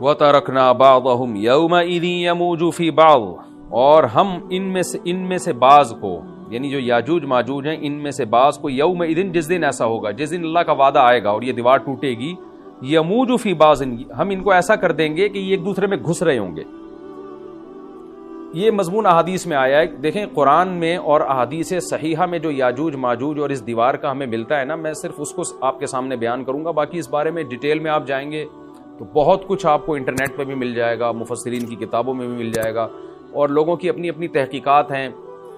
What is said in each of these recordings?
وَتَرَكْنَا بَعْضَهُمْ يَوْمَئِذٍ يَمُوجُ فِي بَعْضٍ، اور ہم ان میں سے بعض کو، یعنی جو یاجوج ماجوج ہیں ان میں سے بعض کو، یومئذ جس دن ایسا ہوگا، جس دن اللہ کا وعدہ آئے گا اور یہ دیوار ٹوٹے گی، یموج فی بعض، ہم ان کو ایسا کر دیں گے کہ یہ ایک دوسرے میں گھس رہے ہوں گے۔ یہ مضمون احادیث میں آیا ہے۔ دیکھیں قرآن میں اور احادیث صحیحہ میں جو یاجوج ماجوج اور اس دیوار کا ہمیں ملتا ہے نا، میں صرف اس کو آپ کے سامنے بیان کروں گا، باقی اس بارے میں ڈیٹیل میں آپ جائیں گے تو بہت کچھ آپ کو انٹرنیٹ پہ بھی مل جائے گا، مفسرین کی کتابوں میں بھی مل جائے گا، اور لوگوں کی اپنی اپنی تحقیقات ہیں،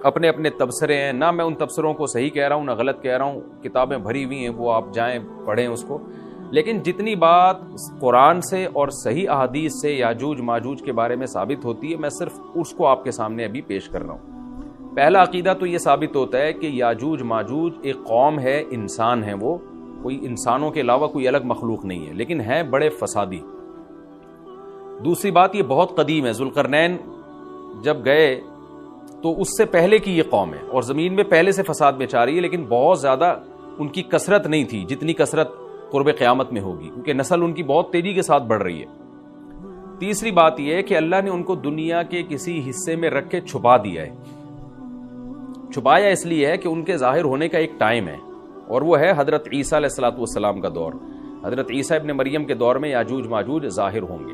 اپنے اپنے تبصرے ہیں۔ نہ میں ان تبصروں کو صحیح کہہ رہا ہوں نہ غلط کہہ رہا ہوں، کتابیں بھری ہوئی ہیں، وہ آپ جائیں پڑھیں اس کو، لیکن جتنی بات قرآن سے اور صحیح احادیث سے یاجوج ماجوج کے بارے میں ثابت ہوتی ہے، میں صرف اس کو آپ کے سامنے ابھی پیش کر رہا ہوں۔ پہلا عقیدہ تو یہ ثابت ہوتا ہے کہ یاجوج ماجوج ایک قوم ہے، انسان ہیں، وہ کوئی انسانوں کے علاوہ کوئی الگ مخلوق نہیں ہے، لیکن ہیں بڑے فسادی۔ دوسری بات، یہ بہت قدیم ہے، ذوالقرنین جب گئے تو اس سے پہلے کی یہ قوم ہے، اور زمین میں پہلے سے فساد مچا رہی ہے، لیکن بہت زیادہ ان کی کثرت نہیں تھی جتنی کثرت قرب قیامت میں ہوگی، کیونکہ نسل ان کی بہت تیزی کے ساتھ بڑھ رہی ہے۔ تیسری بات یہ ہے کہ اللہ نے ان کو دنیا کے کسی حصے میں رکھ کے چھپا دیا ہے۔ چھپایا اس لیے ہے کہ ان کے ظاہر ہونے کا ایک ٹائم ہے، اور وہ ہے حضرت عیسیٰ علیہ الصلوۃ والسلام کا دور۔ حضرت عیسیٰ ابن مریم کے دور میں یاجوج ماجوج ظاہر ہوں گے،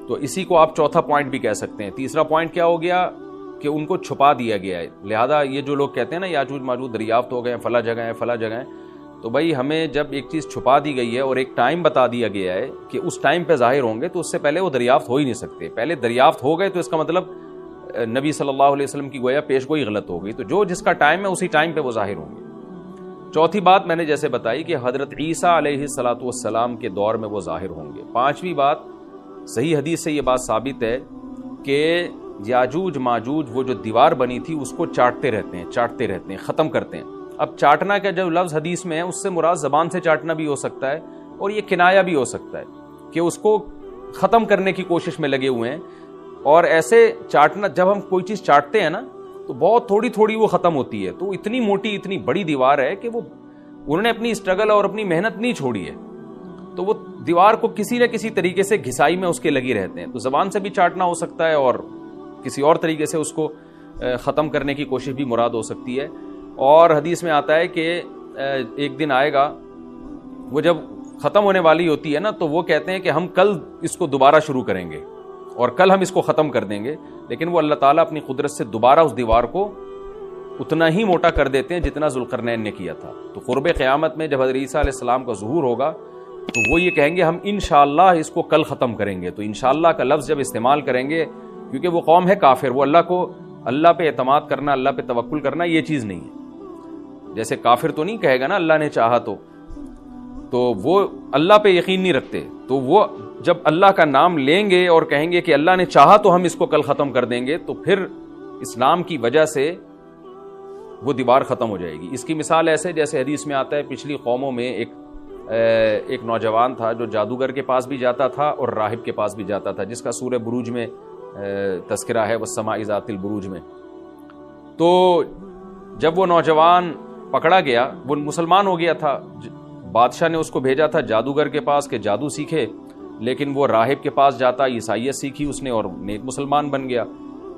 تو اسی کو آپ چوتھا پوائنٹ بھی کہہ سکتے ہیں۔ تیسرا پوائنٹ کیا ہو گیا کہ ان کو چھپا دیا گیا ہے، لہذا یہ جو لوگ کہتے ہیں نا یاجوج ماجوج دریافت ہو گئے ہیں، فلاں جگہ ہیں فلاں جگہ ہیں، تو بھائی ہمیں جب ایک چیز چھپا دی گئی ہے اور ایک ٹائم بتا دیا گیا ہے کہ اس ٹائم پہ ظاہر ہوں گے، تو اس سے پہلے وہ دریافت ہو ہی نہیں سکتے۔ پہلے دریافت ہو گئے تو اس کا مطلب نبی صلی اللہ علیہ وسلم کی گویا پیش گوئی غلط ہو گئی، تو جو جس کا ٹائم ہے اسی ٹائم پہ وہ ظاہر ہوں گے۔ چوتھی بات میں نے جیسے بتائی کہ حضرت عیسیٰ علیہ الصلوۃ والسلام کے دور میں وہ ظاہر ہوں گے۔ پانچویں بات، صحیح حدیث سے یہ بات ثابت ہے کہ یاجوج ماجوج وہ جو دیوار بنی تھی اس کو چاٹتے رہتے ہیں، ختم کرتے ہیں۔ اب چاٹنا کا جو لفظ حدیث میں ہے اس سے مراد زبان سے چاٹنا بھی ہو سکتا ہے، اور یہ کنایا بھی ہو سکتا ہے کہ اس کو ختم کرنے کی کوشش میں لگے ہوئے ہیں۔ اور ایسے چاٹنا، جب ہم کوئی چیز چاٹتے ہیں نا تو بہت تھوڑی تھوڑی وہ ختم ہوتی ہے، تو اتنی موٹی اتنی بڑی دیوار ہے کہ وہ انہوں نے اپنی اسٹرگل اور اپنی محنت نہیں چھوڑی ہے، تو وہ دیوار کو کسی نہ کسی طریقے سے گھسائی میں اس کے لگی رہتے ہیں۔ تو زبان سے بھی چاٹنا ہو سکتا ہے اور کسی اور طریقے سے اس کو ختم کرنے کی کوشش بھی مراد ہو سکتی ہے۔ اور حدیث میں آتا ہے کہ ایک دن آئے گا، وہ جب ختم ہونے والی ہوتی ہے نا تو وہ کہتے ہیں کہ ہم کل اس کو دوبارہ شروع کریں گے اور کل ہم اس کو ختم کر دیں گے، لیکن وہ اللہ تعالیٰ اپنی قدرت سے دوبارہ اس دیوار کو اتنا ہی موٹا کر دیتے ہیں جتنا ذوالقرنین نے کیا تھا۔ تو قرب قیامت میں جب حضرت عیسیٰ علیہ السلام کا ظہور ہوگا تو وہ یہ کہیں گے ہم انشاءاللہ اس کو کل ختم کریں گے۔ تو انشاءاللہ کا لفظ جب استعمال کریں گے، کیونکہ وہ قوم ہے کافر، وہ اللہ پہ اعتماد کرنا، اللہ پہ توکل کرنا یہ چیز نہیں ہے۔ جیسے کافر تو نہیں کہے گا نا اللہ نے چاہا تو وہ اللہ پہ یقین نہیں رکھتے، تو وہ جب اللہ کا نام لیں گے اور کہیں گے کہ اللہ نے چاہا تو ہم اس کو کل ختم کر دیں گے، تو پھر اسلام کی وجہ سے وہ دیوار ختم ہو جائے گی۔ اس کی مثال ایسے جیسے حدیث میں آتا ہے، پچھلی قوموں میں ایک نوجوان تھا جو جادوگر کے پاس بھی جاتا تھا اور راہب کے پاس بھی جاتا تھا، جس کا سورہ بروج میں تذکرہ ہے، والسماء ذات البروج میں۔ تو جب وہ نوجوان پکڑا گیا، وہ مسلمان ہو گیا تھا، بادشاہ نے اس کو بھیجا تھا جادوگر کے پاس کہ جادو سیکھے، لیکن وہ راہب کے پاس جاتا، عیسائیت سیکھی اس نے اور نیک مسلمان بن گیا۔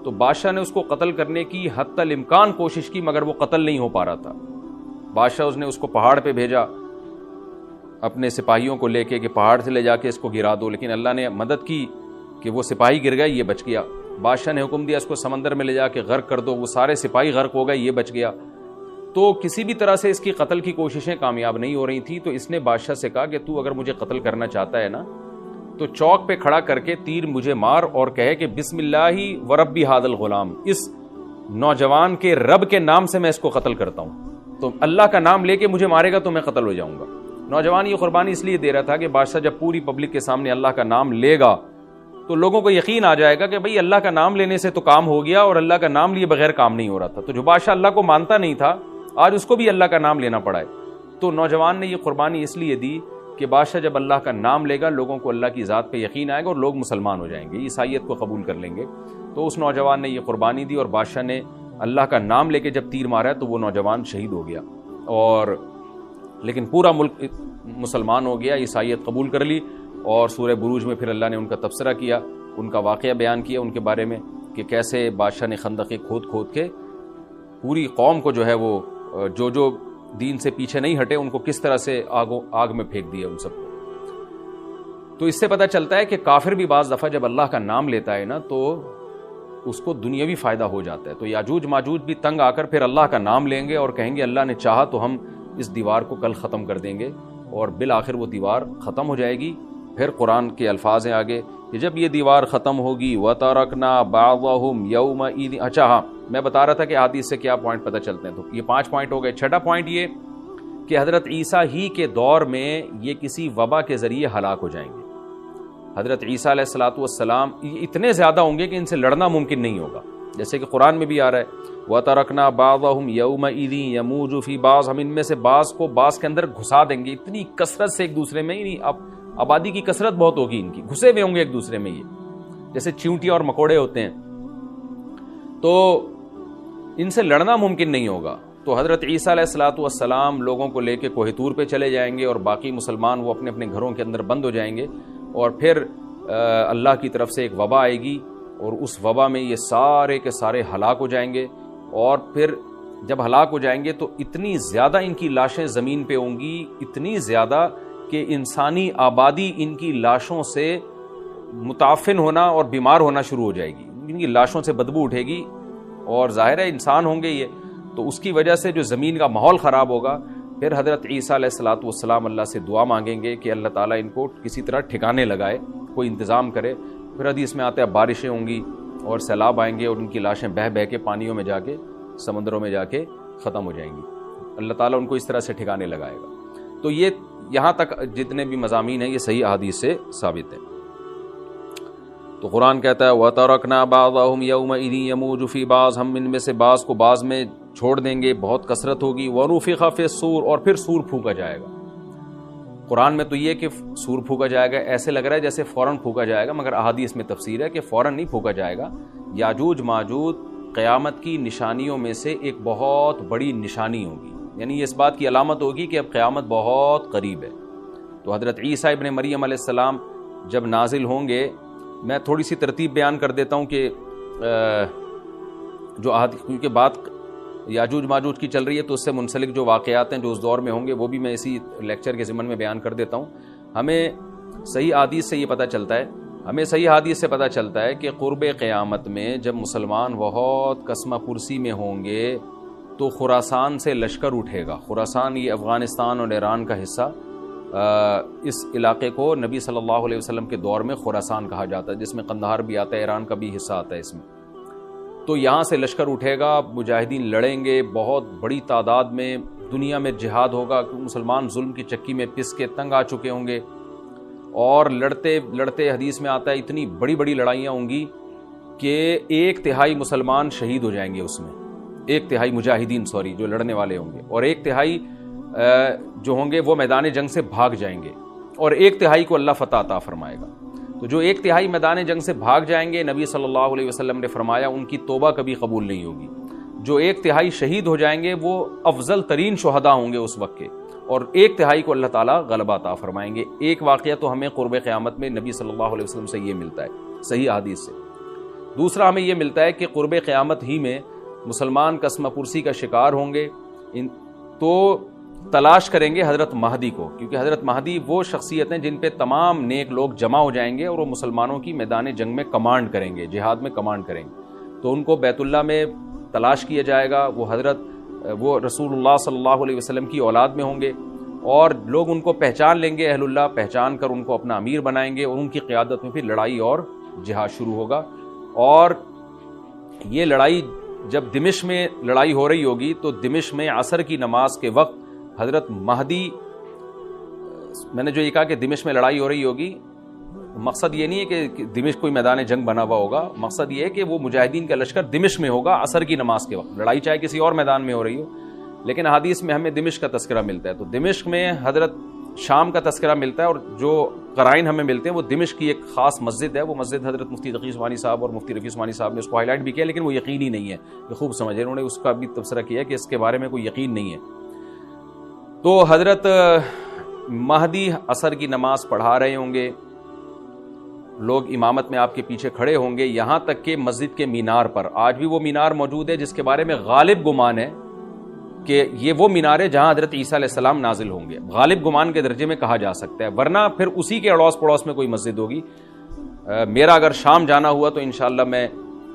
تو بادشاہ نے اس کو قتل کرنے کی حتی الامکان کوشش کی، مگر وہ قتل نہیں ہو پا رہا تھا۔ بادشاہ نے اس کو پہاڑ پہ بھیجا اپنے سپاہیوں کو لے کے کہ پہاڑ سے لے جا کے اس کو گرا دو، لیکن اللہ نے مدد کی کہ وہ سپاہی گر گئے، یہ بچ گیا۔ بادشاہ نے حکم دیا اس کو سمندر میں لے جا کے غرق کر دو، وہ سارے سپاہی غرق ہو گئے، یہ بچ گیا۔ تو کسی بھی طرح سے اس کی قتل کی کوششیں کامیاب نہیں ہو رہی تھی، تو اس نے بادشاہ سے کہا کہ تو اگر مجھے قتل کرنا چاہتا ہے نا تو چوک پہ کھڑا کر کے تیر مجھے مار اور کہے کہ بسم اللہ ورب ھذا الغلام، اس نوجوان کے رب کے نام سے میں اس کو قتل کرتا ہوں، تو اللہ کا نام لے کے مجھے مارے گا تو میں قتل ہو جاؤں گا۔ نوجوان یہ قربانی اس لیے دے رہا تھا کہ بادشاہ جب پوری پبلک کے سامنے اللہ کا نام لے گا تو لوگوں کو یقین آ جائے گا کہ بھئی اللہ کا نام لینے سے تو کام ہو گیا، اور اللہ کا نام لیے بغیر کام نہیں ہو رہا تھا۔ تو جو بادشاہ اللہ کو مانتا نہیں تھا آج اس کو بھی اللہ کا نام لینا پڑا ہے۔ تو نوجوان نے یہ قربانی اس لیے دی کہ بادشاہ جب اللہ کا نام لے گا لوگوں کو اللہ کی ذات پہ یقین آئے گا اور لوگ مسلمان ہو جائیں گے، عیسائیت کو قبول کر لیں گے۔ تو اس نوجوان نے یہ قربانی دی اور بادشاہ نے اللہ کا نام لے کے جب تیر مارا تو وہ نوجوان شہید ہو گیا، اور لیکن پورا ملک مسلمان ہو گیا، عیسائیت قبول کر لی، اور سورہ بروج میں پھر اللہ نے ان کا تبصرہ کیا، ان کا واقعہ بیان کیا ان کے بارے میں کہ کیسے بادشاہ نے خندقیں کھود کے پوری قوم کو جو ہے وہ جو دین سے پیچھے نہیں ہٹے ان کو کس طرح سے آگ میں پھینک دیا ان سب کو۔ تو اس سے پتہ چلتا ہے کہ کافر بھی بعض دفعہ جب اللہ کا نام لیتا ہے نا تو اس کو دنیاوی فائدہ ہو جاتا ہے۔ تو یاجوج ماجوج بھی تنگ آ کر پھر اللہ کا نام لیں گے اور کہیں گے اللہ نے چاہا تو ہم اس دیوار کو کل ختم کر دیں گے، اور بالآخر وہ دیوار ختم ہو جائے گی۔ پھر قرآن کے الفاظ ہیں آگے کہ جب یہ دیوار ختم ہوگی وَتَرَكْنَا بَعْضَهُمْ يَوْمَئِذٍ۔ اچھا ہاں، میں بتا رہا تھا کہ حدیث سے کیا پوائنٹ پتہ چلتے ہیں، تو یہ 5 پوائنٹ ہو گئے۔ چھٹا پوائنٹ یہ کہ حضرت عیسیٰ ہی کے دور میں یہ کسی وبا کے ذریعے ہلاک ہو جائیں گے۔ حضرت عیسیٰ علیہ الصلوۃ والسلام اتنے زیادہ ہوں گے کہ ان سے لڑنا ممکن نہیں ہوگا، جیسے کہ قرآن میں بھی آ رہا ہے وَتَرَكْنَا بَعْضَهُمْ يَوْمَئِذٍ يَمُوجُ فِي بَعْضٍ، ہم ان میں سے بعض کو بعض کے اندر گھسا دیں گے، اتنی کثرت سے ایک دوسرے میں، یعنی اب آبادی کی کثرت بہت ہوگی ان کی، گھسے ہوئے ہوں گے ایک دوسرے میں، یہ جیسے چیونٹیاں اور مکوڑے ہوتے ہیں، تو ان سے لڑنا ممکن نہیں ہوگا۔ تو حضرت عیسیٰ علیہ الصلوۃ والسلام لوگوں کو لے کے کوہ طور پہ چلے جائیں گے اور باقی مسلمان وہ اپنے اپنے گھروں کے اندر بند ہو جائیں گے، اور پھر اللہ کی طرف سے ایک وبا آئے گی اور اس وبا میں یہ سارے کے سارے ہلاک ہو جائیں گے، اور پھر جب ہلاک ہو جائیں گے تو اتنی زیادہ ان کی لاشیں زمین پہ ہوں گی، اتنی زیادہ کہ انسانی آبادی ان کی لاشوں سے متعفن ہونا اور بیمار ہونا شروع ہو جائے گی، ان کی لاشوں سے بدبو اٹھے گی، اور ظاہر ہے انسان ہوں گے یہ، تو اس کی وجہ سے جو زمین کا ماحول خراب ہوگا۔ پھر حضرت عیسیٰ علیہ الصلوۃ والسلام اللہ سے دعا مانگیں گے کہ اللہ تعالیٰ ان کو کسی طرح ٹھکانے لگائے، کوئی انتظام کرے۔ پھر حدیث میں آتا ہے بارشیں ہوں گی اور سیلاب آئیں گے اور ان کی لاشیں بہہ بہہ کے پانیوں میں جا کے، سمندروں میں جا کے ختم ہو جائیں گی، اللہ تعالیٰ ان کو اس طرح سے ٹھکانے لگائے گا۔ تو یہ یہاں تک جتنے بھی مضامین ہیں یہ صحیح احادیث سے ثابت ہیں۔ تو قرآن کہتا ہے وَتَرَكْنَا بَعْضَهُمْ يَوْمَئِذٍ يَمُوجُ فِي بَعْضٍ، ہم ان میں سے بعض کو بعض میں چھوڑ دیں گے، بہت کثرت ہوگی۔ وَنُفِخَ فِي الصُّورِ، اور پھر سور پھونکا جائے گا۔ قرآن میں تو یہ کہ سور پھونکا جائے گا ایسے لگ رہا ہے جیسے فوراً پھونکا جائے گا، مگر احادیث میں تفسیر ہے کہ فوراً نہیں پھونکا جائے گا۔ یاجوج ماجوج قیامت کی نشانیوں میں سے ایک بہت بڑی نشانی ہوگی، یعنی یہ اس بات کی علامت ہوگی کہ اب قیامت بہت قریب ہے۔ تو حضرت عیسیٰ ابن مریم علیہ السلام جب نازل ہوں گے، میں تھوڑی سی ترتیب بیان کر دیتا ہوں کہ جو کیونکہ بات یاجوج ماجوج کی چل رہی ہے تو اس سے منسلک جو واقعات ہیں جو اس دور میں ہوں گے وہ بھی میں اسی لیکچر کے ضمن میں بیان کر دیتا ہوں۔ ہمیں صحیح حدیث سے یہ پتہ چلتا ہے کہ قرب قیامت میں جب مسلمان بہت کسمہ پرسی میں ہوں گے تو خراسان سے لشکر اٹھے گا۔ خراسان یہ افغانستان اور ایران کا حصہ، اس علاقے کو نبی صلی اللہ علیہ وسلم کے دور میں خراسان کہا جاتا ہے، جس میں قندھار بھی آتا ہے، ایران کا بھی حصہ آتا ہے اس میں۔ تو یہاں سے لشکر اٹھے گا، مجاہدین لڑیں گے بہت بڑی تعداد میں، دنیا میں جہاد ہوگا، مسلمان ظلم کی چکی میں پس کے تنگ آ چکے ہوں گے، اور لڑتے لڑتے حدیث میں آتا ہے اتنی بڑی بڑی لڑائیاں ہوں گی کہ 1/3 مسلمان شہید ہو جائیں گے اس میں، 1/3 مجاہدین جو لڑنے والے ہوں گے، اور 1/3 جو ہوں گے وہ میدان جنگ سے بھاگ جائیں گے، اور 1/3 کو اللہ فتح عطا فرمائے گا۔ تو جو 1/3 میدان جنگ سے بھاگ جائیں گے، نبی صلی اللہ علیہ وسلم نے فرمایا ان کی توبہ کبھی قبول نہیں ہوگی۔ جو 1/3 شہید ہو جائیں گے وہ افضل ترین شہداء ہوں گے اس وقت کے، اور 1/3 کو اللہ تعالیٰ غلبہ عطا فرمائیں گے۔ ایک واقعہ تو ہمیں قرب قیامت میں نبی صلی اللہ علیہ وسلم سے یہ ملتا ہے صحیح حدیث سے۔ دوسرا ہمیں یہ ملتا ہے کہ قرب قیامت ہی میں مسلمان قسمہ پرسی کا شکار ہوں گے، تو تلاش کریں گے حضرت مہدی کو، کیونکہ حضرت مہدی وہ شخصیت ہیں جن پہ تمام نیک لوگ جمع ہو جائیں گے اور وہ مسلمانوں کی میدان جنگ میں کمانڈ کریں گے، جہاد میں کمانڈ کریں گے۔ تو ان کو بیت اللہ میں تلاش کیا جائے گا، وہ رسول اللہ صلی اللہ علیہ وسلم کی اولاد میں ہوں گے، اور لوگ ان کو پہچان لیں گے، اہل اللہ پہچان کر ان کو اپنا امیر بنائیں گے، اور ان کی قیادت میں پھر لڑائی اور جہاد شروع ہوگا۔ اور یہ لڑائی جب دمشق میں لڑائی ہو رہی ہوگی تو دمشق میں عصر کی نماز کے وقت حضرت مہدی، میں نے جو یہ کہا کہ دمشق میں لڑائی ہو رہی ہوگی، مقصد یہ نہیں ہے کہ دمشق کوئی میدان جنگ بنا ہوا ہوگا، مقصد یہ ہے کہ وہ مجاہدین کا لشکر دمشق میں ہوگا عصر کی نماز کے وقت، لڑائی چاہے کسی اور میدان میں ہو رہی ہو، لیکن حدیث میں ہمیں دمشق کا تذکرہ ملتا ہے۔ تو دمشق میں حضرت شام کا تذکرہ ملتا ہے، اور جو قرائن ہمیں ملتے ہیں وہ دمشق کی ایک خاص مسجد ہے، وہ مسجد حضرت مفتی تقی عثمانی صاحب اور مفتی رفیع عثمانی صاحب نے اس کو ہائی لائٹ بھی کیا، لیکن وہ یقینی نہیں ہے، یہ خوب سمجھے، انہوں نے اس کا بھی تبصرہ کیا کہ اس کے بارے میں کوئی یقین نہیں ہے۔ تو حضرت مہدی عصر کی نماز پڑھا رہے ہوں گے، لوگ امامت میں آپ کے پیچھے کھڑے ہوں گے، یہاں تک کہ مسجد کے مینار پر، آج بھی وہ مینار موجود ہے جس کے بارے میں غالب گمان ہے کہ یہ وہ مینار ہے جہاں حضرت عیسیٰ علیہ السلام نازل ہوں گے، غالب گمان کے درجے میں کہا جا سکتا ہے، ورنہ پھر اسی کے اڑوس پڑوس میں کوئی مسجد ہوگی۔ میرا اگر شام جانا ہوا تو انشاءاللہ میں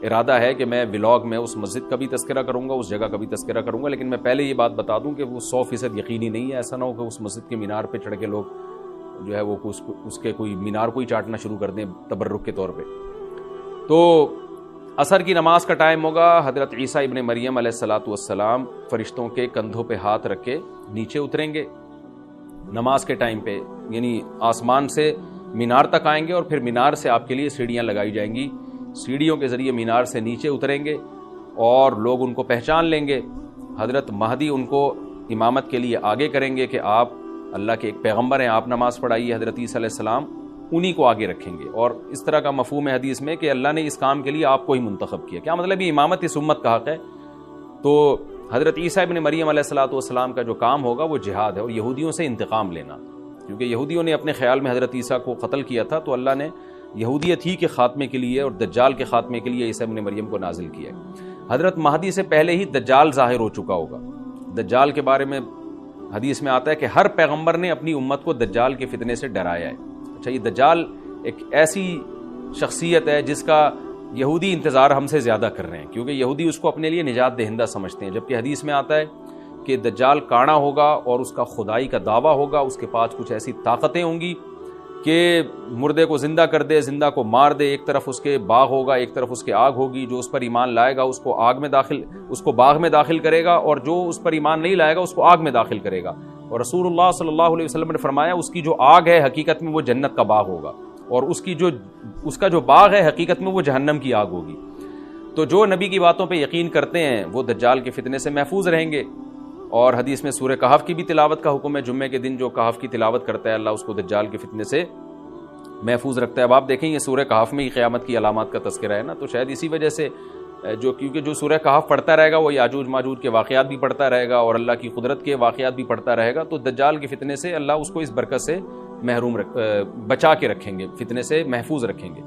ارادہ ہے کہ میں ولاگ میں اس مسجد کا بھی تذکرہ کروں گا، اس جگہ کا بھی تذکرہ کروں گا، لیکن میں پہلے یہ بات بتا دوں کہ وہ 100% یقینی نہیں ہے، ایسا نہ ہو کہ اس مسجد کے مینار پہ چڑھ کے لوگ جو ہے وہ اس کے کوئی مینار کو ہی چاٹنا شروع کر دیں تبرک کے طور پہ۔ تو عصر کی نماز کا ٹائم ہوگا، حضرت عیسیٰ ابن مریم علیہ الصلاۃ والسلام فرشتوں کے کندھوں پہ ہاتھ رکھ کے نیچے اتریں گے نماز کے ٹائم پہ، یعنی آسمان سے مینار تک آئیں گے اور پھر مینار سے آپ کے لیے سیڑھیاں لگائی جائیں گی، سیڑھیوں کے ذریعے مینار سے نیچے اتریں گے اور لوگ ان کو پہچان لیں گے۔ حضرت مہدی ان کو امامت کے لیے آگے کریں گے کہ آپ اللہ کے ایک پیغمبر ہیں، آپ نماز پڑھائیے، حضرت عیسیٰ علیہ السلام انہی کو آگے رکھیں گے، اور اس طرح کا مفہوم ہے حدیث میں کہ اللہ نے اس کام کے لیے آپ کو ہی منتخب کیا۔ کیا مطلب یہ امامت اس امت کا حق ہے؟ تو حضرت عیسیٰ ابن مریم علیہ الصلاۃ والسلام کا جو کام ہوگا وہ جہاد ہے اور یہودیوں سے انتقام لینا، کیونکہ یہودیوں نے اپنے خیال میں حضرت عیسیٰ کو قتل کیا تھا، تو اللہ نے یہودیت ہی کے خاتمے کے لیے اور دجال کے خاتمے کے لیے عیسیٰ ابن مریم کو نازل کیا ہے۔ حضرت مہدی سے پہلے ہی دجال ظاہر ہو چکا ہوگا۔ دجال کے بارے میں حدیث میں آتا ہے کہ ہر پیغمبر نے اپنی امت کو دجال کے فتنے سے ڈرایا ہے۔ اچھا، یہ دجال ایک ایسی شخصیت ہے جس کا یہودی انتظار ہم سے زیادہ کر رہے ہیں، کیونکہ یہودی اس کو اپنے لیے نجات دہندہ سمجھتے ہیں، جبکہ حدیث میں آتا ہے کہ دجال کانا ہوگا اور اس کا خدائی کا دعویٰ ہوگا، اس کے پاس کچھ ایسی طاقتیں ہوں گی کہ مردے کو زندہ کر دے، زندہ کو مار دے، ایک طرف اس کے باغ ہوگا، ایک طرف اس کے آگ ہوگی، جو اس پر ایمان لائے گا اس کو باغ میں داخل کرے گا، اور جو اس پر ایمان نہیں لائے گا اس کو آگ میں داخل کرے گا۔ اور رسول اللہ صلی اللہ علیہ وسلم نے فرمایا اس کی جو آگ ہے حقیقت میں وہ جنت کا باغ ہوگا، اور اس کا جو باغ ہے حقیقت میں وہ جہنم کی آگ ہوگی۔ تو جو نبی کی باتوں پہ یقین کرتے ہیں وہ دجال کے فتنے سے محفوظ رہیں گے۔ اور حدیث میں سورہ کہف کی بھی تلاوت کا حکم ہے، جمعے کے دن جو کہف کی تلاوت کرتا ہے اللہ اس کو دجال کے فتنے سے محفوظ رکھتا ہے۔ اب آپ دیکھیں یہ سورہ کہف میں ہی قیامت کی علامات کا تذکرہ ہے نا، تو شاید اسی وجہ سے کیونکہ جو سورہ کہف پڑھتا رہے گا وہ یاجوج ماجوج کے واقعات بھی پڑھتا رہے گا اور اللہ کی قدرت کے واقعات بھی پڑھتا رہے گا، تو دجال کے فتنے سے اللہ اس کو اس برکت سے بچا کے رکھیں گے، فتنے سے محفوظ رکھیں گے۔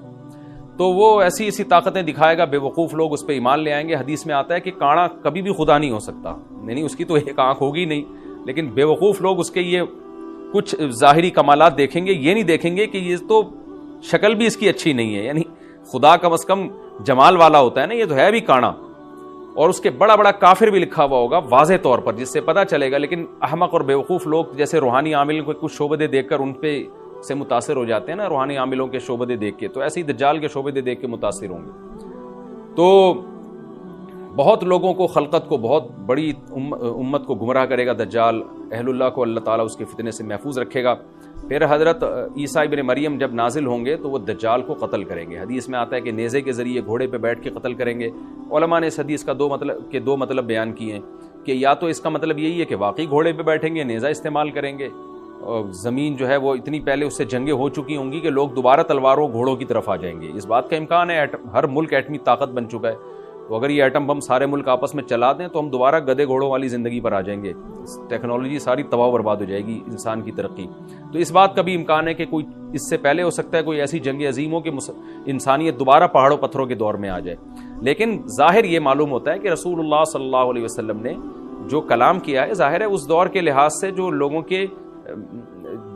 تو وہ ایسی طاقتیں دکھائے گا، بے وقوف لوگ اس پہ ایمان لے آئیں گے۔ حدیث میں آتا ہے کہ کانا کبھی بھی خدا نہیں ہو سکتا، یعنی اس کی تو ایک آنکھ ہوگی نہیں، لیکن بے وقوف لوگ اس کے یہ کچھ ظاہری کمالات دیکھیں گے، یہ نہیں دیکھیں گے کہ یہ تو شکل بھی اس کی اچھی نہیں ہے، یعنی خدا کم از کم جمال والا ہوتا ہے نا، یہ تو ہے بھی کانا، اور اس کے بڑا بڑا کافر بھی لکھا ہوا ہوگا واضح طور پر، جس سے پتہ چلے گا۔ لیکن احمق اور بیوقوف لوگ جیسے روحانی عامل کو کچھ شعبدے دیکھ کر ان پہ سے متاثر ہو جاتے ہیں نا، روحانی عاملوں کے شعبدے دیکھ کے، تو ایسے ہی دجال کے شعبدے دیکھ کے متاثر ہوں گے۔ تو بہت لوگوں کو، خلقت کو، بہت بڑی امت کو گمراہ کرے گا دجال، اہل اللہ کو اللہ تعالیٰ اس کے فتنے سے محفوظ رکھے گا۔ پھر حضرت عیسیٰ ابن مریم جب نازل ہوں گے تو وہ دجال کو قتل کریں گے۔ حدیث میں آتا ہے کہ نیزے کے ذریعے گھوڑے پہ بیٹھ کے قتل کریں گے۔ علماء نے اس حدیث کا دو مطلب بیان کیے ہیں کہ یا تو اس کا مطلب یہی ہے کہ واقعی گھوڑے پہ بیٹھیں گے، نیزہ استعمال کریں گے، اور زمین جو ہے وہ اتنی پہلے اس سے جنگیں ہو چکی ہوں گی کہ لوگ دوبارہ تلواروں گھوڑوں کی طرف آ جائیں گے۔ اس بات کا امکان ہے، ہر ملک ایٹمی طاقت بن چکا ہے، تو اگر یہ ایٹم بم سارے ملک آپس میں چلا دیں تو ہم دوبارہ گدے گھوڑوں والی زندگی پر آ جائیں گے، ٹیکنالوجی ساری تباہ و برباد ہو جائے گی، انسان کی ترقی۔ تو اس بات کا بھی امکان ہے کہ کوئی اس سے پہلے ہو سکتا ہے کوئی ایسی جنگ عظیم ہو کہ انسانیت دوبارہ پہاڑوں پتھروں کے دور میں آ جائے۔ لیکن ظاہر یہ معلوم ہوتا ہے کہ رسول اللہ صلی اللہ علیہ وسلم نے جو کلام کیا ہے، ظاہر ہے اس دور کے لحاظ سے جو لوگوں کے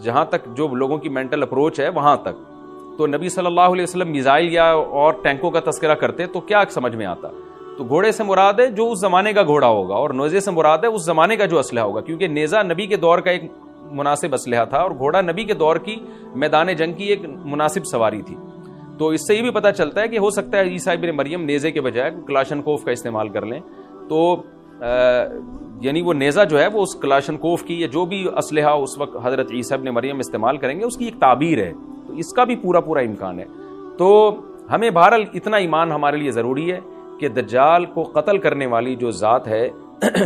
جہاں تک جو لوگوں کی مینٹل اپروچ ہے وہاں تک، تو نبی صلی اللہ علیہ وسلم میزائل یا اور ٹینکوں کا تذکرہ کرتے تو کیا سمجھ میں آتا؟ تو گھوڑے سے مراد ہے جو اس زمانے کا گھوڑا ہوگا، اور نیزے سے مراد ہے اس زمانے کا جو اسلحہ ہوگا، کیونکہ نیزہ نبی کے دور کا ایک مناسب اسلحہ تھا اور گھوڑا نبی کے دور کی میدان جنگ کی ایک مناسب سواری تھی۔ تو اس سے یہ بھی پتہ چلتا ہے کہ ہو سکتا ہے عیسیٰ ابن مریم نیزے کے بجائے کلاشنکوف کا استعمال کر لیں، تو یعنی وہ نیزہ جو ہے وہ اس کلاشنکوف کی یا جو بھی اسلحہ اس وقت حضرت عیسیٰ ابن مریم استعمال کریں گے اس کی ایک تعبیر ہے، تو اس کا بھی پورا امکان ہے۔ تو ہمیں بہرحال اتنا ایمان ہمارے لیے ضروری ہے کہ دجال کو قتل کرنے والی جو ذات ہے،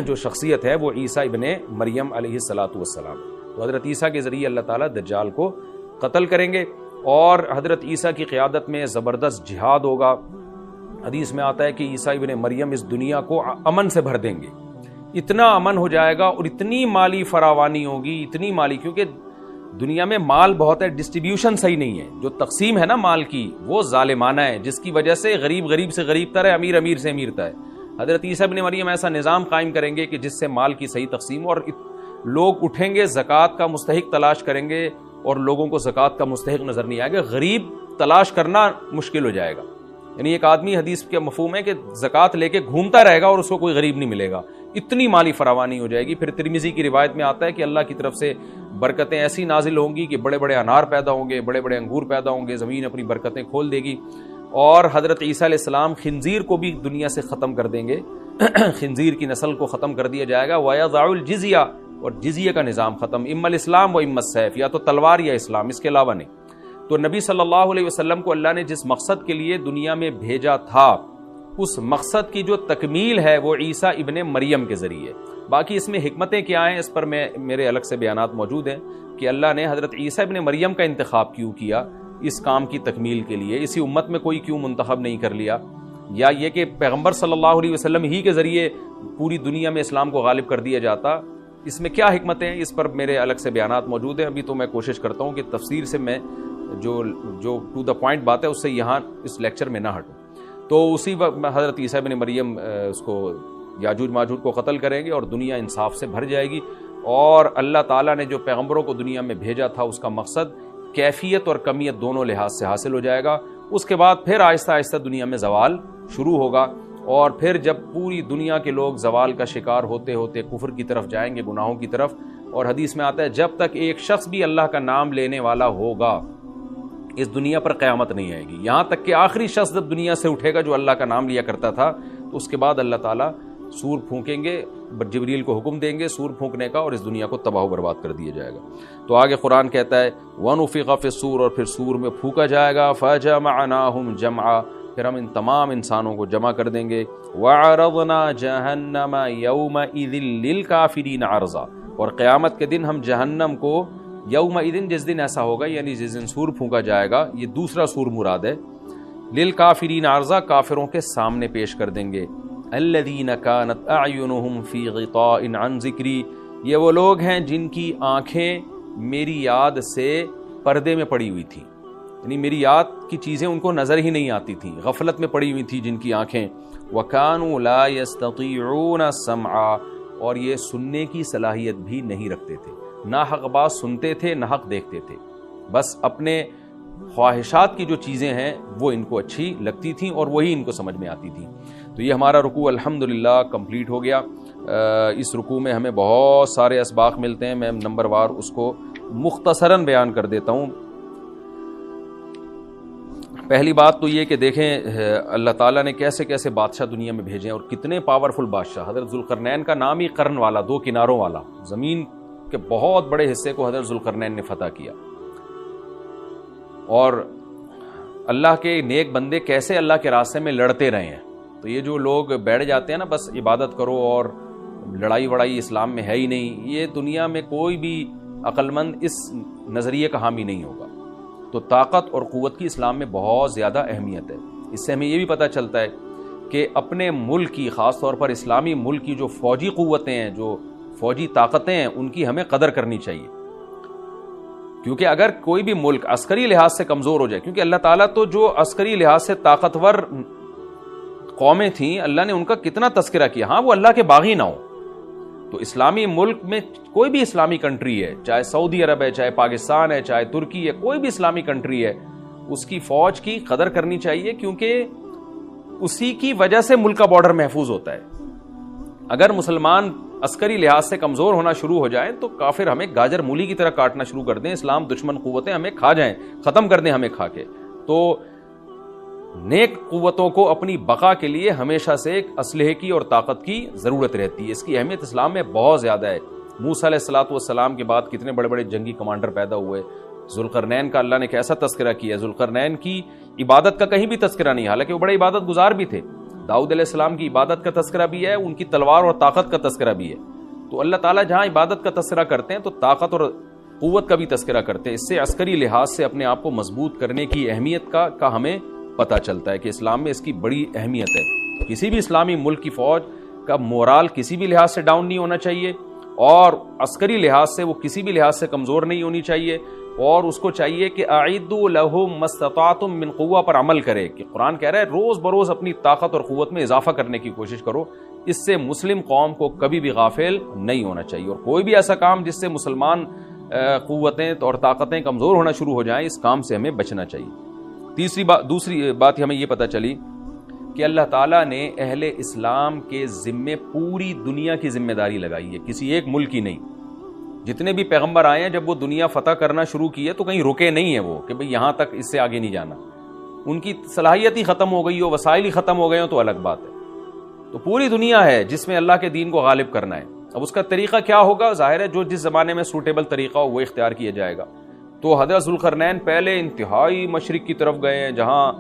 جو شخصیت ہے، وہ عیسیٰ ابن مریم علیہ الصلاۃ والسلام، تو حضرت عیسیٰ کے ذریعے اللہ تعالیٰ دجال کو قتل کریں گے، اور حضرت عیسیٰ کی قیادت میں زبردست جہاد ہوگا۔ حدیث میں آتا ہے کہ عیسیٰ ابن مریم اس دنیا کو امن سے بھر دیں گے، اتنا امن ہو جائے گا اور اتنی مالی فراوانی ہوگی، اتنی مالی، کیونکہ دنیا میں مال بہت ہے، ڈسٹریبیوشن صحیح نہیں ہے، جو تقسیم ہے نا مال کی وہ ظالمانہ ہے، جس کی وجہ سے غریب غریب سے غریب تر ہے، امیر امیر سے امیر تر ہے۔ حضرت عیسیٰ ابن مریم ایسا نظام قائم کریں گے کہ جس سے مال کی صحیح تقسیم ہو، اور لوگ اٹھیں گے زکوٰۃ کا مستحق تلاش کریں گے اور لوگوں کو زکوٰۃ کا مستحق نظر نہیں آئے گا، غریب تلاش کرنا مشکل ہو جائے گا۔ یعنی ایک آدمی، حدیث کا مفہوم ہے کہ زکوٰۃ لے کے گھومتا رہے گا اور اس کو کوئی غریب نہیں ملے گا، اتنی مالی فراوانی ہو جائے گی۔ پھر ترمذی کی روایت میں آتا ہے کہ اللہ کی طرف سے برکتیں ایسی نازل ہوں گی کہ بڑے بڑے انار پیدا ہوں گے، بڑے بڑے انگور پیدا ہوں گے، زمین اپنی برکتیں کھول دے گی، اور حضرت عیسیٰ علیہ السلام خنزیر کو بھی دنیا سے ختم کر دیں گے، خنزیر کی نسل کو ختم کر دیا جائے گا، وَيَضَعُ الْجِزْيَةَ، اور جزیہ کا نظام ختم، اما الاسلام و اما السیف، یا تو تلوار یا اسلام، اس کے علاوہ نہیں۔ تو نبی صلی اللہ علیہ وسلم کو اللہ نے جس مقصد کے لیے دنیا میں بھیجا تھا، اس مقصد کی جو تکمیل ہے وہ عیسیٰ ابن مریم کے ذریعے۔ باقی اس میں حکمتیں کیا ہیں، اس پر میرے الگ سے بیانات موجود ہیں کہ اللہ نے حضرت عیسیٰ ابن مریم کا انتخاب کیوں کیا اس کام کی تکمیل کے لیے، اسی امت میں کوئی کیوں منتخب نہیں کر لیا، یا یہ کہ پیغمبر صلی اللہ علیہ وسلم ہی کے ذریعے پوری دنیا میں اسلام کو غالب کر دیا جاتا، اس میں کیا حکمتیں ہیں، اس پر میرے الگ سے بیانات موجود ہیں۔ ابھی تو میں کوشش کرتا ہوں کہ تفسیر سے میں جو ٹو دا پوائنٹ بات ہے اس سے یہاں اس لیکچر میں نہ ہٹوں۔ تو اسی وقت حضرت عیسیٰ ابن مریم اس کو یاجوج ماجوج کو قتل کریں گے اور دنیا انصاف سے بھر جائے گی، اور اللہ تعالیٰ نے جو پیغمبروں کو دنیا میں بھیجا تھا اس کا مقصد کیفیت اور کمیت دونوں لحاظ سے حاصل ہو جائے گا۔ اس کے بعد پھر آہستہ آہستہ دنیا میں زوال شروع ہوگا، اور پھر جب پوری دنیا کے لوگ زوال کا شکار ہوتے ہوتے کفر کی طرف جائیں گے، گناہوں کی طرف، اور حدیث میں آتا ہے جب تک ایک شخص بھی اللہ کا نام لینے والا ہوگا اس دنیا پر قیامت نہیں آئے گی، یہاں تک کہ آخری شخص جب دنیا سے اٹھے گا جو اللہ کا نام لیا کرتا تھا، تو اس کے بعد اللہ تعالیٰ سور پھونکیں گے، جبریل کو حکم دیں گے سور پھونکنے کا، اور اس دنیا کو تباہ و برباد کر دیا جائے گا۔ تو آگے قرآن کہتا ہے وَنُفِخَ فِي الصُّورِ، اور پھر سور میں پھونکا جائے گا، فَجَمَعْنَاهُمْ جَمْعًا، پھر ہم ان تمام انسانوں کو جمع کر دیں گے، وَعَرَضْنَا جَهَنَّمَ يَوْمَئِذٍ لِّلْكَافِرِينَ عَرْضًا، اور قیامت کے دن ہم جہنم کو یومئذ، جس دن ایسا ہوگا یعنی جس دن سور پھونکا جائے گا، یہ دوسرا سور مراد ہے، للکافرین عرضا، کافروں کے سامنے پیش کر دیں گے، الذین کانت اعینہم فی غطاء عن ذکری، یہ وہ لوگ ہیں جن کی آنکھیں میری یاد سے پردے میں پڑی ہوئی تھی، یعنی میری یاد کی چیزیں ان کو نظر ہی نہیں آتی تھیں، غفلت میں پڑی ہوئی تھی جن کی آنکھیں، وکانوا لا یستطیعون سمعا، اور یہ سننے کی صلاحیت بھی نہیں رکھتے تھے، نہ حق بات سنتے تھے نہ حق دیکھتے تھے، بس اپنے خواہشات کی جو چیزیں ہیں وہ ان کو اچھی لگتی تھیں اور وہی ان کو سمجھ میں آتی تھیں۔ تو یہ ہمارا رکوع الحمدللہ کمپلیٹ ہو گیا۔ اس رکوع میں ہمیں بہت سارے اسباق ملتے ہیں، میں نمبر وار اس کو مختصراً بیان کر دیتا ہوں۔ پہلی بات تو یہ کہ دیکھیں اللہ تعالیٰ نے کیسے کیسے بادشاہ دنیا میں بھیجے ہیں اور کتنے پاورفل بادشاہ۔ حضرت ذوالقرنین کا نام ہی قرن والا، دو کناروں والا، زمین کے بہت بڑے حصے کو حضرت ذوالقرنین نے فتح کیا۔ اور اللہ کے نیک بندے کیسے اللہ کے راستے میں لڑتے رہے ہیں۔ تو یہ جو لوگ بیٹھ جاتے ہیں نا بس عبادت کرو اور لڑائی وڑائی اسلام میں ہے ہی نہیں، یہ دنیا میں کوئی بھی عقل مند اس نظریے کا حامی نہیں ہوگا۔ تو طاقت اور قوت کی اسلام میں بہت زیادہ اہمیت ہے۔ اس سے ہمیں یہ بھی پتہ چلتا ہے کہ اپنے ملک کی، خاص طور پر اسلامی ملک کی جو فوجی قوتیں ہیں، جو فوجی طاقتیں ہیں، ان کی ہمیں قدر کرنی چاہیے، کیونکہ اگر کوئی بھی ملک عسکری لحاظ سے کمزور ہو جائے، کیونکہ اللہ تعالیٰ تو جو عسکری لحاظ سے طاقتور قومیں تھیں اللہ نے ان کا کتنا تذکرہ کیا، ہاں وہ اللہ کے باغی نہ ہو۔ تو اسلامی ملک میں کوئی بھی اسلامی کنٹری ہے، چاہے سعودی عرب ہے، چاہے پاکستان ہے، چاہے ترکی ہے، کوئی بھی اسلامی کنٹری ہے، اس کی فوج کی قدر کرنی چاہیے، کیونکہ اسی کی وجہ سے ملک کا بارڈر محفوظ ہوتا ہے۔ اگر مسلمان عسکری لحاظ سے کمزور ہونا شروع ہو جائیں تو کافر ہمیں گاجر مولی کی طرح کاٹنا شروع کر دیں، اسلام دشمن قوتیں ہمیں کھا جائیں، ختم کر دیں ہمیں کھا کے۔ تو نیک قوتوں کو اپنی بقا کے لیے ہمیشہ سے ایک اسلحے کی اور طاقت کی ضرورت رہتی ہے، اس کی اہمیت اسلام میں بہت زیادہ ہے۔ موسیٰ علیہ الصلوۃ والسلام کے بعد کتنے بڑے بڑے جنگی کمانڈر پیدا ہوئے، ذوالقرنین کا اللہ نے کیسا تذکرہ کیا۔ ذوالقرنین کی عبادت کا کہیں بھی تذکرہ نہیں، حالانکہ وہ بڑے عبادت گزار بھی تھے۔ داؤد علیہ السلام کی عبادت کا تذکرہ بھی ہے، ان کی تلوار اور طاقت کا تذکرہ بھی ہے۔ تو اللہ تعالیٰ جہاں عبادت کا تذکرہ کرتے ہیں تو طاقت اور قوت کا بھی تذکرہ کرتے ہیں۔ اس سے عسکری لحاظ سے اپنے آپ کو مضبوط کرنے کی اہمیت کا ہمیں پتہ چلتا ہے کہ اسلام میں اس کی بڑی اہمیت ہے۔ کسی بھی اسلامی ملک کی فوج کا مورال کسی بھی لحاظ سے ڈاؤن نہیں ہونا چاہیے، اور عسکری لحاظ سے وہ کسی بھی لحاظ سے کمزور نہیں ہونی چاہیے، اور اس کو چاہیے کہ اعدوا لهم ما استطعتم من قوہ پر عمل کرے، کہ قرآن کہہ رہا ہے روز بروز اپنی طاقت اور قوت میں اضافہ کرنے کی کوشش کرو۔ اس سے مسلم قوم کو کبھی بھی غافل نہیں ہونا چاہیے، اور کوئی بھی ایسا کام جس سے مسلمان قوتیں اور طاقتیں کمزور ہونا شروع ہو جائیں، اس کام سے ہمیں بچنا چاہیے۔ دوسری بات ہمیں یہ پتہ چلی کہ اللہ تعالیٰ نے اہل اسلام کے ذمے پوری دنیا کی ذمہ داری لگائی ہے، کسی ایک ملک کی نہیں۔ جتنے بھی پیغمبر آئے ہیں جب وہ دنیا فتح کرنا شروع کی ہے تو کہیں رکے نہیں ہیں وہ کہ بھئی یہاں تک، اس سے آگے نہیں جانا۔ ان کی صلاحیت ہی ختم ہو گئی ہو، وسائل ہی ختم ہو گئے ہوں تو الگ بات ہے۔ تو پوری دنیا ہے جس میں اللہ کے دین کو غالب کرنا ہے۔ اب اس کا طریقہ کیا ہوگا؟ ظاہر ہے جو جس زمانے میں سوٹیبل طریقہ ہو وہ اختیار کیا جائے گا۔ تو حضرت ذوالقرنین پہلے انتہائی مشرق کی طرف گئے ہیں، جہاں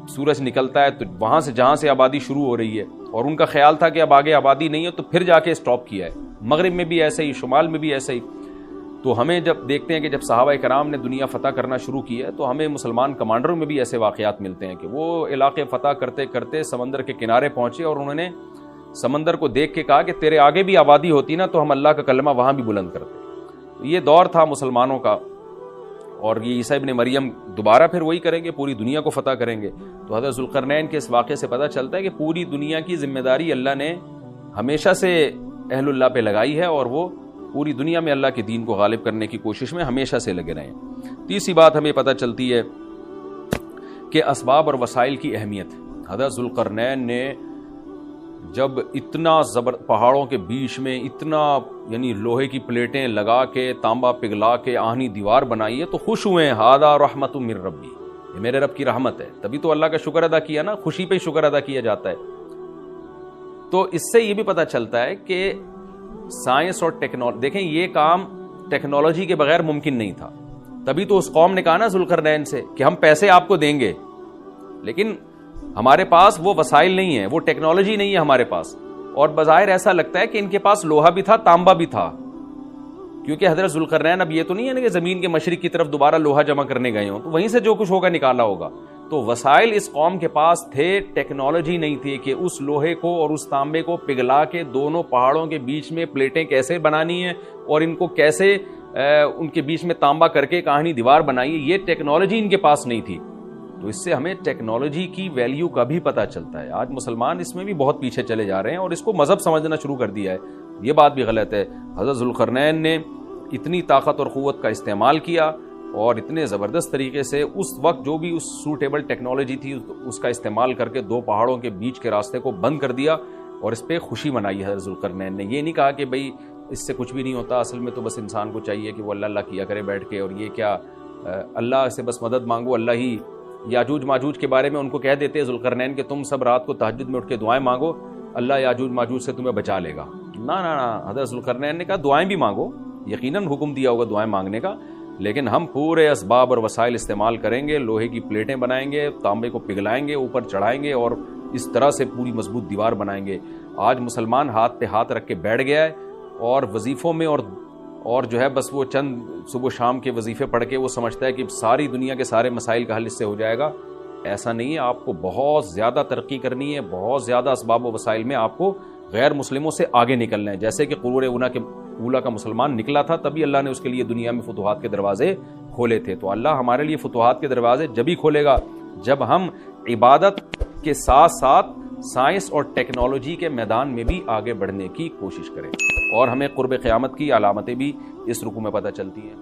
سورج نکلتا ہے تو وہاں سے جہاں سے آبادی شروع ہو رہی ہے، اور ان کا خیال تھا کہ اب آگے آبادی نہیں ہے تو پھر جا کے اسٹاپ کیا ہے۔ مغرب میں بھی ایسے ہی، شمال میں بھی ایسے ہی۔ تو ہمیں جب دیکھتے ہیں کہ جب صحابہ کرام نے دنیا فتح کرنا شروع کی ہے تو ہمیں مسلمان کمانڈروں میں بھی ایسے واقعات ملتے ہیں کہ وہ علاقے فتح کرتے کرتے سمندر کے کنارے پہنچے اور انہوں نے سمندر کو دیکھ کے کہا کہ تیرے آگے بھی آبادی ہوتی نا تو ہم اللہ کا کلمہ وہاں بھی بلند کرتے۔ تو یہ دور تھا مسلمانوں کا، اور یہ عیسیٰ ابن مریم دوبارہ پھر وہی کریں گے، پوری دنیا کو فتح کریں گے۔ تو حضرت ذوالقرنین کے اس واقعے سے پتہ چلتا ہے کہ پوری دنیا کی ذمہ داری اللہ نے ہمیشہ سے اہل اللہ پہ لگائی ہے، اور وہ پوری دنیا میں اللہ کے دین کو غالب کرنے کی کوشش میں ہمیشہ سے لگے رہے ہیں۔ تیسری بات ہمیں پتہ چلتی ہے کہ اسباب اور وسائل کی اہمیت۔ حضرت ذوالقرنین نے جب اتنا پہاڑوں کے بیچ میں اتنا یعنی لوہے کی پلیٹیں لگا کے، تانبا پگھلا کے آہنی دیوار بنائی ہے تو خوش ہوئے ہیں، ھذا رحمت من ربی، یہ میرے رب کی رحمت ہے۔ تبھی تو اللہ کا شکر ادا کیا نا، خوشی پہ شکر ادا کیا جاتا ہے۔ تو اس سے یہ بھی پتہ چلتا ہے کہ سائنس اور ٹیکنالوجی، دیکھیں یہ کام ٹیکنالوجی کے بغیر ممکن نہیں تھا۔ تبھی تو اس قوم نے کہا نا ذوالقرنین سے کہ ہم پیسے آپ کو دیں گے، لیکن ہمارے پاس وہ وسائل نہیں ہیں، وہ ٹیکنالوجی نہیں ہے ہمارے پاس۔ اور بظاہر ایسا لگتا ہے کہ ان کے پاس لوہا بھی تھا، تانبا بھی تھا، کیونکہ حضرت ذوالقرنین اب یہ تو نہیں ہے نا کہ زمین کے مشرق کی طرف دوبارہ لوہا جمع کرنے گئے ہوں، تو وہیں سے جو کچھ ہوگا نکالا ہوگا۔ تو وسائل اس قوم کے پاس تھے، ٹیکنالوجی نہیں تھی کہ اس لوہے کو اور اس تانبے کو پگھلا کے دونوں پہاڑوں کے بیچ میں پلیٹیں کیسے بنانی ہیں اور ان کو کیسے ان کے بیچ میں تانبا کر کے کاہنی دیوار بنائی ہے، یہ ٹیکنالوجی ان کے پاس نہیں تھی۔ تو اس سے ہمیں ٹیکنالوجی کی ویلیو کا بھی پتہ چلتا ہے۔ آج مسلمان اس میں بھی بہت پیچھے چلے جا رہے ہیں اور اس کو مذہب سمجھنا شروع کر دیا ہے، یہ بات بھی غلط ہے۔ حضرت ذوالقرنین نے اتنی طاقت اور قوت کا استعمال کیا اور اتنے زبردست طریقے سے اس وقت جو بھی اس سوٹیبل ٹیکنالوجی تھی اس کا استعمال کر کے دو پہاڑوں کے بیچ کے راستے کو بند کر دیا، اور اس پہ خوشی منائی حضرت ذوالقرنین نے۔ یہ نہیں کہا کہ بھئی اس سے کچھ بھی نہیں ہوتا، اصل میں تو بس انسان کو چاہیے کہ وہ اللہ اللہ کیا کرے بیٹھ کے، اور یہ کیا اللہ سے بس مدد مانگو، اللہ ہی۔ یاجوج ماجوج کے بارے میں ان کو کہہ دیتے ذوالقرنین کہ تم سب رات کو تہجد میں اٹھ کے دعائیں مانگو، اللہ یاجوج ماجوج سے تمہیں بچا لے گا۔ نہ حضرت ذوالقرنین نے کہا دعائیں بھی مانگو، یقیناً حکم دیا ہوگا دعائیں مانگنے کا، لیکن ہم پورے اسباب اور وسائل استعمال کریں گے، لوہے کی پلیٹیں بنائیں گے، تانبے کو پگھلائیں گے، اوپر چڑھائیں گے اور اس طرح سے پوری مضبوط دیوار بنائیں گے۔ آج مسلمان ہاتھ پہ ہاتھ رکھ کے بیٹھ گیا ہے اور وظیفوں میں اور جو ہے بس وہ چند صبح شام کے وظیفے پڑھ کے وہ سمجھتا ہے کہ ساری دنیا کے سارے مسائل کا حل اس سے ہو جائے گا۔ ایسا نہیں ہے، آپ کو بہت زیادہ ترقی کرنی ہے، بہت زیادہ اسباب و وسائل میں آپ کو غیر مسلموں سے آگے نکلنا ہے۔ جیسے کہ قرون اولیٰ کا مسلمان نکلا تھا، تبھی اللہ نے اس کے لیے دنیا میں فتوحات کے دروازے کھولے تھے۔ تو اللہ ہمارے لیے فتوحات کے دروازے جبھی کھولے گا جب ہم عبادت کے ساتھ ساتھ سائنس اور ٹیکنالوجی کے میدان میں بھی آگے بڑھنے کی کوشش کریں، اور ہمیں قرب قیامت کی علامتیں بھی اس رکوع میں پتہ چلتی ہیں۔